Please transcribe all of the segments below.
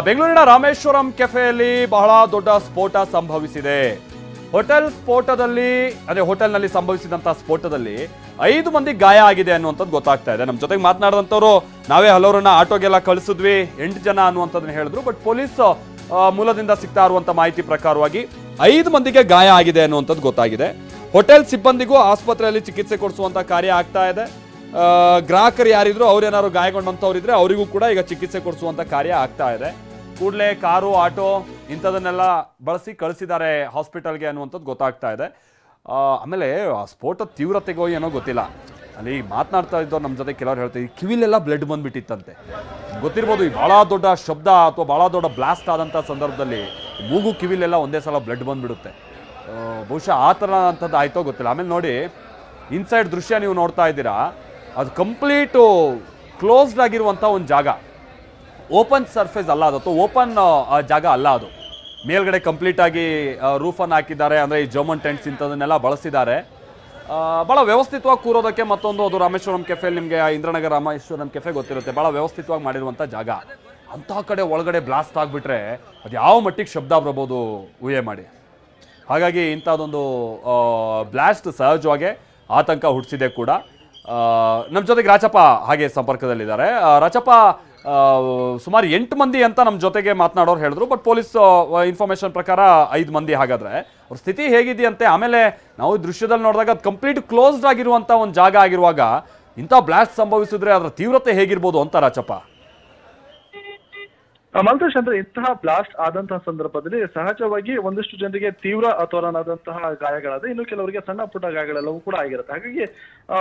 ಬೆಂಗಳೂರಿನ ರಾಮೇಶ್ವರಂ ಕೆಫೆಯಲ್ಲಿ ಬಹಳ ದೊಡ್ಡ ಸ್ಫೋಟ ಸಂಭವಿಸಿದೆ. ಹೋಟೆಲ್ನಲ್ಲಿ ಸಂಭವಿಸಿದಂತಹ ಸ್ಫೋಟದಲ್ಲಿ 5 ಮಂದಿ ಗಾಯ ಆಗಿದೆ ಅನ್ನುವಂಥದ್ದು ಗೊತ್ತಾಗ್ತಾ ಇದೆ. ನಮ್ಮ ಜೊತೆಗೆ ಮಾತನಾಡಿದಂಥವ್ರು ನಾವೇ ಹಲವರನ್ನ ಆಟೋಗೆಲ್ಲ ಕಳಿಸಿದ್ವಿ, 8 ಜನ ಅನ್ನುವಂಥದ್ದನ್ನ ಹೇಳಿದ್ರು. ಬಟ್ ಪೊಲೀಸ್ ಮೂಲದಿಂದ ಸಿಗ್ತಾ ಇರುವಂತ ಮಾಹಿತಿ ಪ್ರಕಾರವಾಗಿ 5 ಮಂದಿಗೆ ಗಾಯ ಆಗಿದೆ ಅನ್ನುವಂಥದ್ದು ಗೊತ್ತಾಗಿದೆ. ಹೋಟೆಲ್ ಸಿಬ್ಬಂದಿಗೂ ಆಸ್ಪತ್ರೆಯಲ್ಲಿ ಚಿಕಿತ್ಸೆ ಕೊಡಿಸುವಂತ ಕಾರ್ಯ ಆಗ್ತಾ ಇದೆ. ಗ್ರಾಹಕರು ಯಾರಿದ್ರು ಅವ್ರೇನಾದ್ರು ಗಾಯಗೊಂಡಂತವ್ರಿದ್ರೆ ಅವರಿಗೂ ಕೂಡ ಈಗ ಚಿಕಿತ್ಸೆ ಕೊಡಿಸುವಂತ ಕಾರ್ಯ ಆಗ್ತಾ ಇದೆ. ಕೂಡಲೇ ಕಾರು, ಆಟೋ ಇಂಥದನ್ನೆಲ್ಲ ಬಳಸಿ ಕಳಿಸಿದ್ದಾರೆ ಹಾಸ್ಪಿಟಲ್ಗೆ ಅನ್ನುವಂಥದ್ದು ಗೊತ್ತಾಗ್ತಾ ಇದೆ. ಆಮೇಲೆ ಸ್ಫೋಟದ ತೀವ್ರತೆಗೋ ಏನೋ ಗೊತ್ತಿಲ್ಲ. ಅಲ್ಲಿ ಮಾತನಾಡ್ತಾ ಇದ್ದವ್ರು ನಮ್ಮ ಜೊತೆ ಕೆಲವರು ಹೇಳ್ತಾರೆ ಕಿವಿಲೆಲ್ಲ ಬ್ಲಡ್ ಬಂದ್ಬಿಟ್ಟಿತ್ತಂತೆ. ಗೊತ್ತಿರ್ಬೋದು, ಈ ಭಾಳ ದೊಡ್ಡ ಶಬ್ದ ಅಥವಾ ಭಾಳ ದೊಡ್ಡ ಬ್ಲಾಸ್ಟ್ ಆದಂಥ ಸಂದರ್ಭದಲ್ಲಿ ಮೂಗು ಕಿವಿಲೆಲ್ಲ ಒಂದೇ ಸಲ ಬ್ಲಡ್ ಬಂದ್ಬಿಡುತ್ತೆ. ಬಹುಶಃ ಆ ಥರ ಅಂಥದ್ದು ಆಯ್ತೋ ಗೊತ್ತಿಲ್ಲ. ಆಮೇಲೆ ನೋಡಿ, ಇನ್ಸೈಡ್ ದೃಶ್ಯ ನೀವು ನೋಡ್ತಾ ಇದ್ದೀರಾ, ಅದು ಕಂಪ್ಲೀಟು ಕ್ಲೋಸ್ಡ್ ಆಗಿರುವಂಥ ಒಂದು ಜಾಗ, ಓಪನ್ ಸರ್ಫೇಸ್ ಅಲ್ಲ ಅದು, ಅಥವಾ ಓಪನ್ ಜಾಗ ಅಲ್ಲ ಅದು. ಮೇಲ್ಗಡೆ ಕಂಪ್ಲೀಟ್ ಆಗಿ ರೂಫನ್ನು ಹಾಕಿದ್ದಾರೆ. ಅಂದರೆ ಈ ಜರ್ಮನ್ ಟೆಂಟ್ಸ್ ಇಂಥದನ್ನೆಲ್ಲ ಬಳಸಿದ್ದಾರೆ. ಭಾಳ ವ್ಯವಸ್ಥಿತವಾಗಿ ಕೂರೋದಕ್ಕೆ. ಮತ್ತೊಂದು ಅದು ರಾಮೇಶ್ವರಂ ಕೆಫೆ, ನಿಮಗೆ ಇಂದ್ರನಗರ ರಾಮೇಶ್ವರಂ ಕೆಫೆ ಗೊತ್ತಿರುತ್ತೆ, ಭಾಳ ವ್ಯವಸ್ಥಿತವಾಗಿ ಮಾಡಿರುವಂಥ ಜಾಗ. ಅಂತಹ ಕಡೆ ಒಳಗಡೆ ಬ್ಲಾಸ್ಟ್ ಆಗಿಬಿಟ್ರೆ ಅದು ಯಾವ ಮಟ್ಟಿಗೆ ಶಬ್ದ ಬರ್ಬೋದು ಊಹೆ ಮಾಡಿ. ಹಾಗಾಗಿ ಇಂಥದ್ದೊಂದು ಬ್ಲಾಸ್ಟ್ ಸಹಜವಾಗಿ ಆತಂಕ ಹುಟ್ಟಿಸಿದೆ ಕೂಡ. ನಮ್ಮ ಜೊತೆಗೆ ರಾಚಪ್ಪ ಹಾಗೆ ಸಂಪರ್ಕದಲ್ಲಿದ್ದಾರೆ. ರಾಚಪ್ಪ, ಸುಮಾರು 8 ಮಂದಿ ಅಂತ ನಮ್ಮ ಜೊತೆಗೆ ಮಾತನಾಡೋರು ಹೇಳಿದ್ರು. ಬಟ್ ಪೊಲೀಸ್ ಇನ್ಫಾರ್ಮೇಶನ್ ಪ್ರಕಾರ 5 ಮಂದಿ. ಹಾಗಾದ್ರೆ ಅವ್ರ ಸ್ಥಿತಿ ಹೇಗಿದೆಯಂತೆ? ಆಮೇಲೆ ನಾವು ದೃಶ್ಯದಲ್ಲಿ ನೋಡಿದಾಗ ಅದು ಕಂಪ್ಲೀಟ್ ಕ್ಲೋಸ್ಡ್ ಆಗಿರುವಂಥ ಒಂದು ಜಾಗ ಆಗಿರುವಾಗ ಇಂಥ ಬ್ಲಾಸ್ಟ್ ಸಂಭವಿಸಿದ್ರೆ ಅದರ ತೀವ್ರತೆ ಹೇಗಿರ್ಬೋದು ಅಂತ ರಾಚಪ್ಪ? ಮಲ್ತೇಶ್, ಅಂದ್ರೆ ಇಂತಹ ಬ್ಲಾಸ್ಟ್ ಆದಂತಹ ಸಂದರ್ಭದಲ್ಲಿ ಸಹಜವಾಗಿ ಒಂದಿಷ್ಟು ಜನರಿಗೆ ತೀವ್ರ ತೋರನಾದಂತಹ ಗಾಯಗಳಾದ್ರೆ, ಇನ್ನು ಕೆಲವರಿಗೆ ಸಣ್ಣ ಪುಟ್ಟ ಗಾಯಗಳೆಲ್ಲವೂ ಕೂಡ ಆಗಿರುತ್ತೆ. ಹಾಗಾಗಿ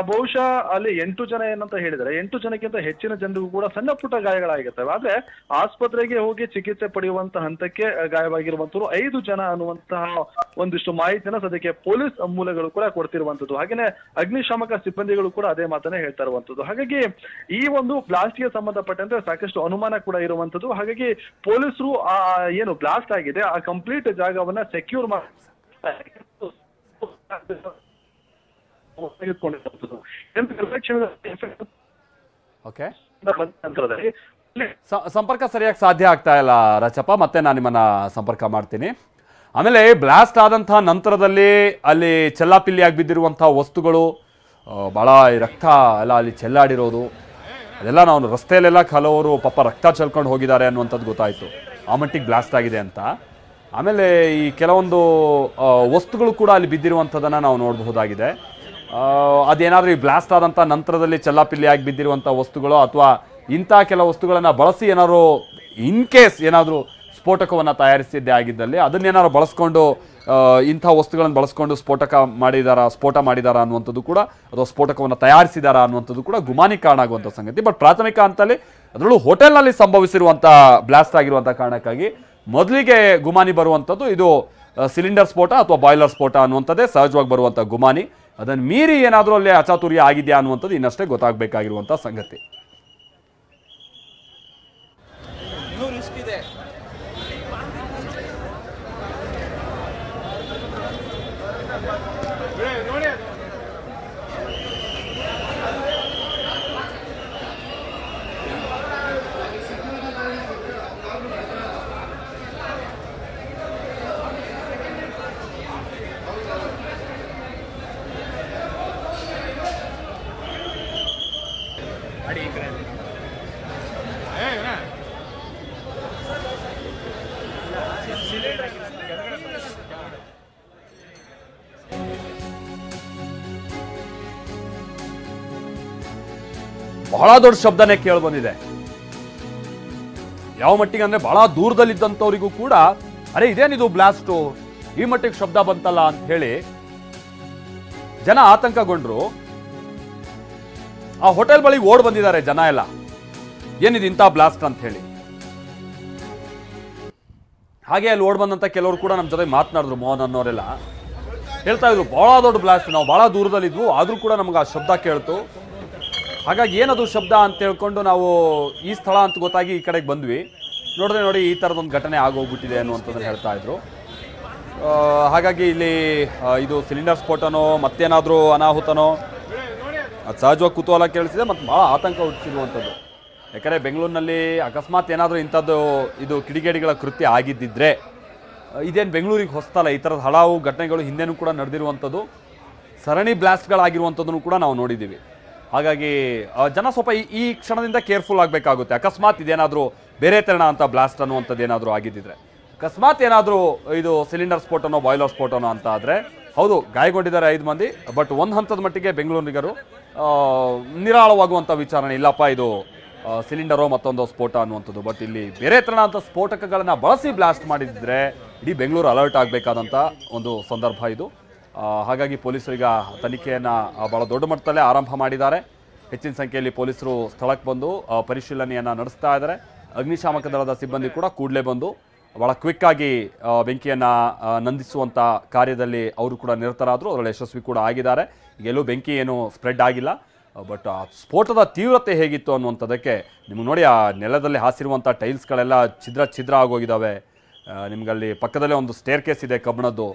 ಬಹುಶಃ ಅಲ್ಲಿ 8 ಜನ ಏನಂತ ಹೇಳಿದರೆ 8 ಜನಕ್ಕಿಂತ ಹೆಚ್ಚಿನ ಜನರಿಗೂ ಕೂಡ ಸಣ್ಣ ಪುಟ್ಟ ಗಾಯಗಳಾಗಿರ್ತವೆ. ಆದ್ರೆ ಆಸ್ಪತ್ರೆಗೆ ಹೋಗಿ ಚಿಕಿತ್ಸೆ ಪಡೆಯುವಂತ ಹಂತಕ್ಕೆ ಗಾಯವಾಗಿರುವಂತರು 5 ಜನ ಅನ್ನುವಂತಹ ಒಂದಿಷ್ಟು ಮಾಹಿತಿನ ಸದ್ಯಕ್ಕೆ ಪೊಲೀಸ್ ಮೂಲಗಳು ಕೂಡ ಕೊಡ್ತಿರುವಂತದ್ದು. ಹಾಗೇನೆ ಅಗ್ನಿಶಾಮಕ ಸಿಬ್ಬಂದಿಗಳು ಕೂಡ ಅದೇ ಮಾತನ್ನ ಹೇಳ್ತಾ ಇರುವಂತದ್ದು. ಹಾಗಾಗಿ ಈ ಒಂದು ಬ್ಲಾಸ್ಟ್ಗೆ ಸಂಬಂಧಪಟ್ಟಂತೆ ಸಾಕಷ್ಟು ಅನುಮಾನ ಕೂಡ ಇರುವಂತದ್ದು. ಹಾಗಾಗಿ ಪೊಲೀಸರು ಏನು ಬ್ಲಾಸ್ಟ್ ಆಗಿದೆ ಆ ಕಂಪ್ಲೀಟ್ ಜಾಗವನ್ನ ಸೆಕ್ಯೂರ್ ಮಾಡಿ ಸಂಪರ್ಕ ಸರಿಯಾಗಿ ಸಾಧ್ಯ ಆಗ್ತಾ ಇಲ್ಲ ರಾಚಪ್ಪ, ಮತ್ತೆ ನಾನು ನಿಮ್ಮನ್ನ ಸಂಪರ್ಕ ಮಾಡ್ತೀನಿ. ಆಮೇಲೆ ಬ್ಲಾಸ್ಟ್ ಆದಂತಹ ನಂತರದಲ್ಲಿ ಅಲ್ಲಿ ಚೆಲ್ಲಾಪಿಲ್ಲಿಯಾಗಿ ಬಿದ್ದಿರುವಂತಹ ವಸ್ತುಗಳು, ಬಹಳ ರಕ್ತ ಎಲ್ಲ ಅಲ್ಲಿ ಚೆಲ್ಲಾಡಿರೋದು, ಅದೆಲ್ಲ ನಾವು ರಸ್ತೆಯಲ್ಲೆಲ್ಲ ಕೆಲವರು ಪಾಪ ರಕ್ತ ಚೆಲ್ಕೊಂಡು ಹೋಗಿದ್ದಾರೆ ಅನ್ನುವಂಥದ್ದು ಗೊತ್ತಾಯಿತು, ಆ ಮಟ್ಟಿಗೆ ಬ್ಲಾಸ್ಟ್ ಆಗಿದೆ ಅಂತ. ಆಮೇಲೆ ಈ ಕೆಲವೊಂದು ವಸ್ತುಗಳು ಕೂಡ ಅಲ್ಲಿ ಬಿದ್ದಿರುವಂಥದ್ದನ್ನು ನಾವು ನೋಡಬಹುದಾಗಿದೆ. ಅದೇನಾದರೂ ಈ ಬ್ಲಾಸ್ಟ್ ಆದಂಥ ನಂತರದಲ್ಲಿ ಚೆಲ್ಲಾಪಿಲ್ಲಿಯಾಗಿ ಬಿದ್ದಿರುವಂಥ ವಸ್ತುಗಳು ಅಥವಾ ಇಂಥ ಕೆಲವು ವಸ್ತುಗಳನ್ನು ಬಳಸಿ ಏನಾದರೂ ಇನ್ ಕೇಸ್ ಏನಾದರೂ ಸ್ಫೋಟಕವನ್ನು ತಯಾರಿಸಿದ್ದೇ ಆಗಿದ್ದಲ್ಲಿ ಅದನ್ನೇನಾದ್ರು ಬಳಸ್ಕೊಂಡು ಇಂಥ ವಸ್ತುಗಳನ್ನು ಬಳಸ್ಕೊಂಡು ಸ್ಫೋಟ ಮಾಡಿದಾರ ಅನ್ನುವಂಥದ್ದು ಕೂಡ, ಅಥವಾ ಸ್ಫೋಟಕವನ್ನು ತಯಾರಿಸಿದಾರ ಅನ್ನುವಂಥದ್ದು ಕೂಡ ಗುಮಾನಿ ಕಾರಣ ಆಗುವಂಥ ಸಂಗತಿ. ಬಟ್ ಪ್ರಾಥಮಿಕ ಹಂತದಲ್ಲಿ ಅದರಲ್ಲೂ ಹೋಟೆಲ್ನಲ್ಲಿ ಸಂಭವಿಸಿರುವಂಥ ಬ್ಲಾಸ್ಟ್ ಆಗಿರುವಂಥ ಕಾರಣಕ್ಕಾಗಿ ಮೊದಲಿಗೆ ಗುಮಾನಿ ಬರುವಂಥದ್ದು ಇದು ಸಿಲಿಂಡರ್ ಸ್ಫೋಟ ಅಥವಾ ಬಾಯ್ಲರ್ ಸ್ಫೋಟ ಅನ್ನುವಂಥದ್ದೇ ಸಹಜವಾಗಿ ಬರುವಂಥ ಗುಮಾನಿ. ಅದನ್ನು ಮೀರಿ ಏನಾದರೂ ಅಲ್ಲಿ ಅಚಾತುರ್ಯ ಆಗಿದೆಯಾ ಅನ್ನುವಂಥದ್ದು ಇನ್ನಷ್ಟೇ ಗೊತ್ತಾಗಬೇಕಾಗಿರುವಂಥ ಸಂಗತಿ. ಬಹಳ ದೊಡ್ಡ ಶಬ್ದನೇ ಕೇಳಿ ಬಂದಿದೆ. ಯಾವ ಮಟ್ಟಿಗೆ ಅಂದ್ರೆ ಬಹಳ ದೂರದಲ್ಲಿದ್ದಂಥವರಿಗೂ ಕೂಡ ಅರೆ ಇದೇನಿದು ಬ್ಲಾಸ್ಟು, ಈ ಮಟ್ಟಿಗೆ ಶಬ್ದ ಬಂತಲ್ಲ ಅಂತ ಹೇಳಿ ಜನ ಆತಂಕಗೊಂಡ್ರು. ಆ ಹೋಟೆಲ್ ಬಳಿ ಓಡ್ ಬಂದಿದ್ದಾರೆ ಜನ ಎಲ್ಲ, ಏನಿದೆ ಇಂಥ ಬ್ಲಾಸ್ಟ್ ಅಂತ ಹೇಳಿ. ಹಾಗೆ ಅಲ್ಲಿ ಓಡ್ ಬಂದಂತ ಕೆಲವರು ಕೂಡ ನಮ್ಮ ಜೊತೆ ಮಾತನಾಡಿದ್ರು. ಮೋಹನ್ ಅನ್ನೋರೆಲ್ಲ ಹೇಳ್ತಾ ಇದ್ರು ಬಹಳ ದೊಡ್ಡ ಬ್ಲಾಸ್ಟ್, ನಾವು ಬಹಳ ದೂರದಲ್ಲಿದ್ವು ಆದ್ರೂ ಕೂಡ ನಮ್ಗೆ ಆ ಶಬ್ದ ಕೇಳ್ತು. ಹಾಗಾಗಿ ಏನದು ಶಬ್ದ ಅಂತ ಹೇಳ್ಕೊಂಡು ನಾವು ಈ ಸ್ಥಳ ಅಂತ ಗೊತ್ತಾಗಿ ಈ ಕಡೆಗೆ ಬಂದ್ವಿ. ನೋಡಿ ಈ ಥರದೊಂದು ಘಟನೆ ಆಗೋಗ್ಬಿಟ್ಟಿದೆ ಅನ್ನುವಂಥದ್ದನ್ನು ಹೇಳ್ತಾ ಇದ್ರು. ಹಾಗಾಗಿ ಇಲ್ಲಿ ಇದು ಸಿಲಿಂಡರ್ ಸ್ಫೋಟನೋ ಮತ್ತೇನಾದರೂ ಅನಾಹುತನೋ ಅದು ಸಹಜವಾಗಿ ಕುತೂಹಲ ಕೇಳಿಸಿದೆ ಮತ್ತು ಭಾಳ ಆತಂಕ ಹುಟ್ಟಿಸಿರುವಂಥದ್ದು. ಯಾಕಂದರೆ ಬೆಂಗಳೂರಿನಲ್ಲಿ ಅಕಸ್ಮಾತ್ ಏನಾದರೂ ಇಂಥದ್ದು ಇದು ಕಿಡಿಗೇಡಿಗಳ ಕೃತ್ಯ ಆಗಿದ್ದಿದ್ರೆ ಇದೇನು ಬೆಂಗಳೂರಿಗೆ ಹೊಸ್ತಲ್ಲ, ಈ ಥರದ ಹಲವು ಘಟನೆಗಳು ಹಿಂದೆನೂ ಕೂಡ ನಡೆದಿರುವಂಥದ್ದು, ಸರಣಿ ಬ್ಲಾಸ್ಟ್ಗಳಾಗಿರುವಂಥದ್ದನ್ನು ಕೂಡ ನಾವು ನೋಡಿದ್ದೀವಿ. ಹಾಗಾಗಿ ಜನ ಸ್ವಲ್ಪ ಈ ಕ್ಷಣದಿಂದ ಕೇರ್ಫುಲ್ ಆಗಬೇಕಾಗುತ್ತೆ. ಅಕಸ್ಮಾತ್ ಇದೇನಾದರೂ ಬೇರೆ ತೆರಣ ಅಂತ ಬ್ಲಾಸ್ಟ್ ಅನ್ನುವಂಥದ್ದು ಏನಾದರೂ ಆಗಿದ್ದಿದ್ರೆ, ಅಕಸ್ಮಾತ್ ಏನಾದರೂ ಇದು ಸಿಲಿಂಡರ್ ಸ್ಫೋಟನೋ ಬಾಯ್ಲರ್ ಸ್ಫೋಟನೋ ಅಂತ ಆದರೆ ಹೌದು ಗಾಯಗೊಂಡಿದ್ದಾರೆ 5 ಮಂದಿ. ಬಟ್ ಒಂದು ಹಂತದ ಮಟ್ಟಿಗೆ ಬೆಂಗಳೂರಿಗರು ನಿರಾಳವಾಗುವಂಥ ವಿಚಾರಣೆ ಇಲ್ಲಪ್ಪ ಇದು ಸಿಲಿಂಡರೋ ಮತ್ತೊಂದು ಸ್ಫೋಟ ಅನ್ನುವಂಥದ್ದು. ಬಟ್ ಇಲ್ಲಿ ಬೇರೆ ತೆರನಾದಂಥ ಸ್ಫೋಟಕಗಳನ್ನು ಬಳಸಿ ಬ್ಲಾಸ್ಟ್ ಮಾಡಿದ್ರೆ ಇಡೀ ಬೆಂಗಳೂರು ಅಲರ್ಟ್ ಆಗಬೇಕಾದಂಥ ಒಂದು ಸಂದರ್ಭ ಇದು. ಹಾಗಾಗಿ ಪೊಲೀಸರೀಗ ತನಿಖೆಯನ್ನು ಭಾಳ ದೊಡ್ಡ ಮಟ್ಟದಲ್ಲೇ ಆರಂಭ ಮಾಡಿದ್ದಾರೆ. ಹೆಚ್ಚಿನ ಸಂಖ್ಯೆಯಲ್ಲಿ ಪೊಲೀಸರು ಸ್ಥಳಕ್ಕೆ ಬಂದು ಪರಿಶೀಲನೆಯನ್ನು ನಡೆಸ್ತಾ ಇದ್ದಾರೆ. ಅಗ್ನಿಶಾಮಕ ದಳದ ಸಿಬ್ಬಂದಿ ಕೂಡ ಕೂಡಲೇ ಬಂದು ಭಾಳ ಕ್ವಿಕ್ಕಾಗಿ ಬೆಂಕಿಯನ್ನು ನಂದಿಸುವಂಥ ಕಾರ್ಯದಲ್ಲಿ ಅವರು ಕೂಡ ನಿರತರಾದರು. ಅದರಲ್ಲಿ ಯಶಸ್ವಿ ಕೂಡ ಆಗಿದ್ದಾರೆ. ಎಲ್ಲೂ ಬೆಂಕಿ ಏನು ಸ್ಪ್ರೆಡ್ ಆಗಿಲ್ಲ. ಬಟ್ ಆ ಸ್ಫೋಟದ ತೀವ್ರತೆ ಹೇಗಿತ್ತು ಅನ್ನುವಂಥದ್ದಕ್ಕೆ ನಿಮಗೆ ನೋಡಿ, ಆ ನೆಲದಲ್ಲಿ ಹಾಸಿರುವಂಥ ಟೈಲ್ಸ್ಗಳೆಲ್ಲ ಛಿದ್ರ ಆಗೋಗಿದ್ದಾವೆ. ನಿಮಗಲ್ಲಿ ಪಕ್ಕದಲ್ಲೇ ಒಂದು ಸ್ಟೇರ್ ಕೇಸ್ ಇದೆ ಕಬ್ಬಿಣದ್ದು,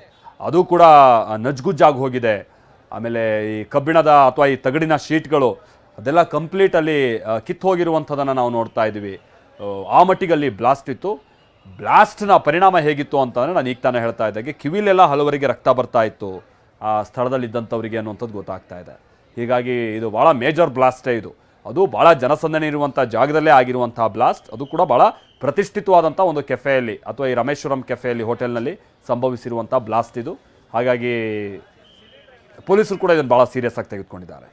ಅದು ಕೂಡ ನಜ್ಗುಜ್ಜಾಗಿ ಹೋಗಿದೆ. ಆಮೇಲೆ ಈ ಕಬ್ಬಿಣದ ಅಥವಾ ಈ ತಗಡಿನ ಶೀಟ್ಗಳು ಅದೆಲ್ಲ ಕಂಪ್ಲೀಟಲ್ಲಿ ಕಿತ್ತು ಹೋಗಿರುವಂಥದ್ದನ್ನು ನಾವು ನೋಡ್ತಾ ಇದ್ದೀವಿ. ಆ ಮಟ್ಟಿಗಲ್ಲಿ ಬ್ಲಾಸ್ಟ್ ಇತ್ತು. ಬ್ಲಾಸ್ಟ್ನ ಪರಿಣಾಮ ಹೇಗಿತ್ತು ಅಂತಂದರೆ ನಾನು ಈಗ ತಾನೇ ಹೇಳ್ತಾ ಇದ್ದಾಗೆ ಕಿವಿಲೆಲ್ಲ ಹಲವರಿಗೆ ರಕ್ತ ಬರ್ತಾ ಇತ್ತು ಆ ಸ್ಥಳದಲ್ಲಿದ್ದಂಥವರಿಗೆ ಅನ್ನುವಂಥದ್ದು ಗೊತ್ತಾಗ್ತಾ ಇದೆ. ಹೀಗಾಗಿ ಇದು ಭಾಳ ಮೇಜರ್ ಬ್ಲಾಸ್ಟೇ ಇದು. ಅದು ಭಾಳ ಜನಸಂದಣಿ ಇರುವಂಥ ಜಾಗದಲ್ಲೇ ಆಗಿರುವಂಥ ಬ್ಲಾಸ್ಟ್. ಅದು ಕೂಡ ಭಾಳ ಪ್ರತಿಷ್ಠಿತವಾದಂಥ ಒಂದು ಕೆಫೆಯಲ್ಲಿ ಅಥವಾ ಈ ರಮೇಶ್ವರಂ ಕೆಫೆಯಲ್ಲಿ ಹೋಟೆಲ್ನಲ್ಲಿ ಸಂಭವಿಸಿರುವಂಥ ಬ್ಲಾಸ್ಟ್ ಇದು. ಹಾಗಾಗಿ ಪೊಲೀಸರು ಕೂಡ ಇದನ್ನು ಭಾಳ ಸೀರಿಯಸ್ ಆಗಿ ತೆಗೆದುಕೊಂಡಿದ್ದಾರೆ.